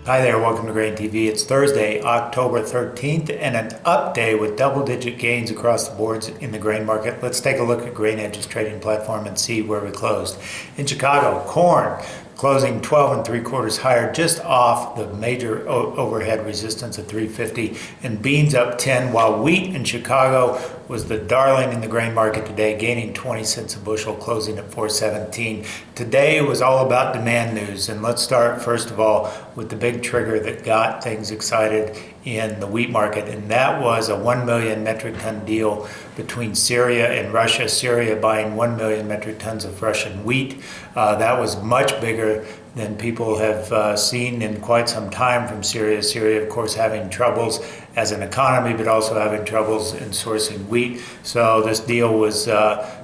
Hi there, welcome to Grain TV. It's Thursday, October 13th, and an up day with double-digit gains across the boards in the grain market. Let's take a look at Grain Edge's trading platform and see where we closed. In Chicago, corn closing 12 3/4 higher, just off the major overhead resistance at 350, and beans up 10, while wheat in Chicago was the darling in the grain market today, gaining 20 cents a bushel, closing at 417. Today was all about demand news, and let's start first of all with the big trigger that got things excited in the wheat market, and that was a 1 million metric ton deal between Syria and Russia. Syria buying 1 million metric tons of Russian wheat. That was much bigger than people have seen in quite some time from Syria. Syria, of course, having troubles as an economy, but also having troubles in sourcing wheat. So this deal was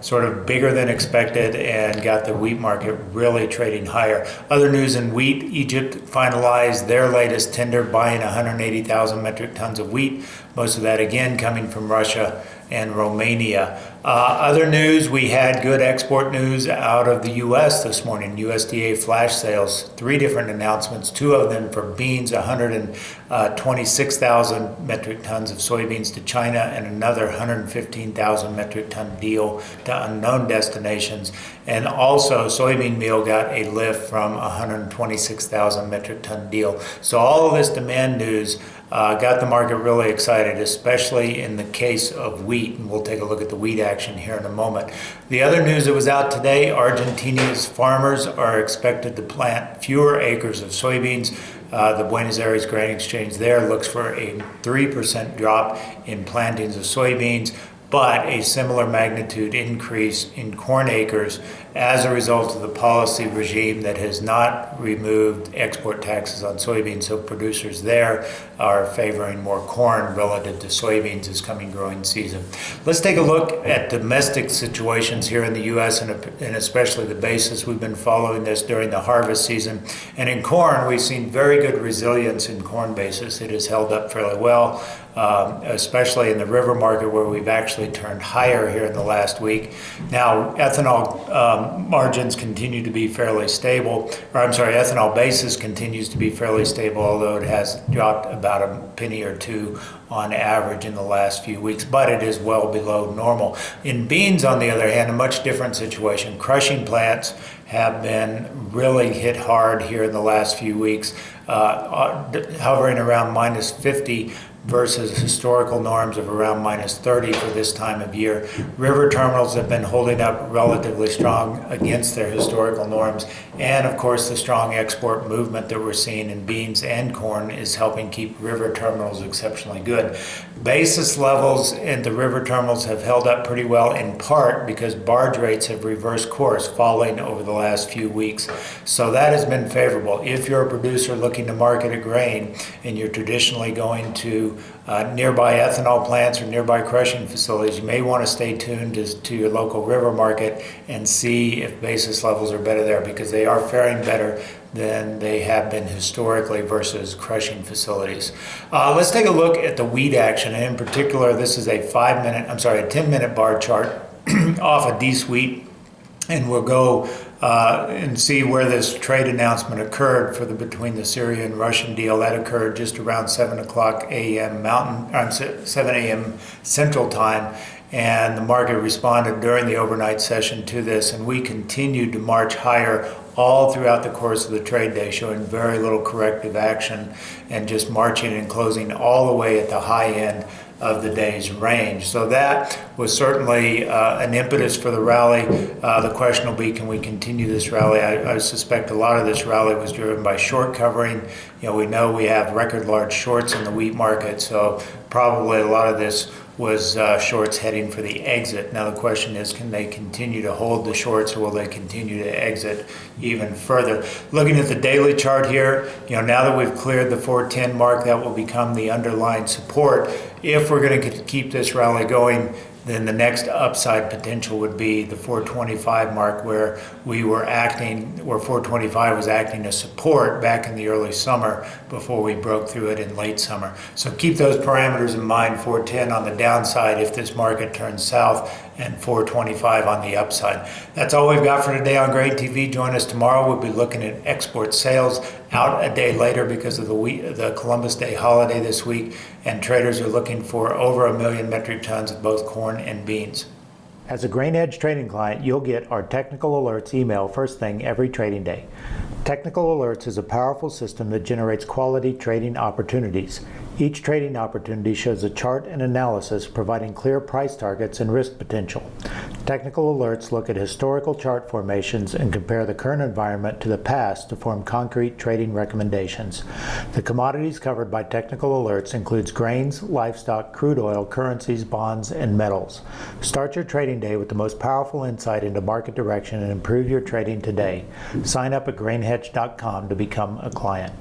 sort of bigger than expected and got the wheat market really trading higher. Other news in wheat: Egypt finalized their latest tender, buying 180,000 metric tons of wheat, most of that again coming from Russia and Romania. Other news, we had good export news out of the U.S. this morning. USDA flash sales, 3 different announcements, 2 of them for beans, 126,000 metric tons of soybeans to China, and another 115,000 metric ton deal to unknown destinations. And also soybean meal got a lift from 126,000 metric ton deal. So all of this demand news got the market really excited, especially in the case of wheat, and we'll take a look at the wheat action here in a moment. The other news that was out today: Argentina's farmers are expected to plant fewer acres of soybeans. The Buenos Aires Grain Exchange there looks for a 3% drop in plantings of soybeans, but a similar magnitude increase in corn acres as a result of the policy regime that has not removed export taxes on soybeans. So producers there are favoring more corn relative to soybeans this coming growing season. Let's take a look at domestic situations here in the U.S. and especially the basis. We've been following this during the harvest season. And in corn, we've seen very good resilience in corn basis. It has held up fairly well, especially in the river market, where we've actually turned higher here in the last week. Now, ethanol margins continue to be fairly stable, ethanol basis continues to be fairly stable, although it has dropped about a penny or two on average in the last few weeks, but it is well below normal. In beans, on the other hand, a much different situation. Crushing plants have been really hit hard here in the last few weeks, hovering around minus 50 versus historical norms of around minus 30 for this time of year. River terminals have been holding up relatively strong against their historical norms, and of course the strong export movement that we're seeing in beans and corn is helping keep river terminals exceptionally good. Basis levels in the river terminals have held up pretty well, in part because barge rates have reversed course, falling over the last few weeks. So that has been favorable. If you're a producer looking to market a grain and you're traditionally going to nearby ethanol plants or nearby crushing facilities, you may want to stay tuned to your local river market and see if basis levels are better there, because they are faring better than they have been historically versus crushing facilities. Let's take a look at the wheat action, and in particular, this is a 10-minute bar chart off of D-Sweet, and we'll go and see where this trade announcement occurred between the Syrian and Russian deal. That occurred just around 7 a.m. 7 a.m. Central Time, and the market responded during the overnight session to this, and we continued to march higher all throughout the course of the trade day, showing very little corrective action and just marching and closing all the way at the high end of the day's range. So that was certainly an impetus for the rally. The question will be, can we continue this rally? I suspect a lot of this rally was driven by short covering. We know we have record large shorts in the wheat market, so probably a lot of this was shorts heading for the exit. Now the question is, can they continue to hold the shorts, or will they continue to exit even further? Looking at the daily chart here, now that we've cleared the 410 mark, that will become the underlying support. If we're going to keep this rally going, then the next upside potential would be the 425 mark, where 425 was acting as support back in the early summer before we broke through it in late summer. So keep those parameters in mind. 410 on the downside if this market turns south, and 425 on the upside. That's all we've got for today on Grain TV. Join us tomorrow. We'll be looking at export sales out a day later because of the Columbus Day holiday this week, and traders are looking for over 1 million metric tons of both corn and beans. As a Grain Edge trading client, you'll get our Technical Alerts email first thing every trading day. Technical Alerts is a powerful system that generates quality trading opportunities. Each trading opportunity shows a chart and analysis providing clear price targets and risk potential. Technical Alerts look at historical chart formations and compare the current environment to the past to form concrete trading recommendations. The commodities covered by Technical Alerts includes grains, livestock, crude oil, currencies, bonds, and metals. Start your trading day with the most powerful insight into market direction and improve your trading today. Sign up at grainhedge.com to become a client.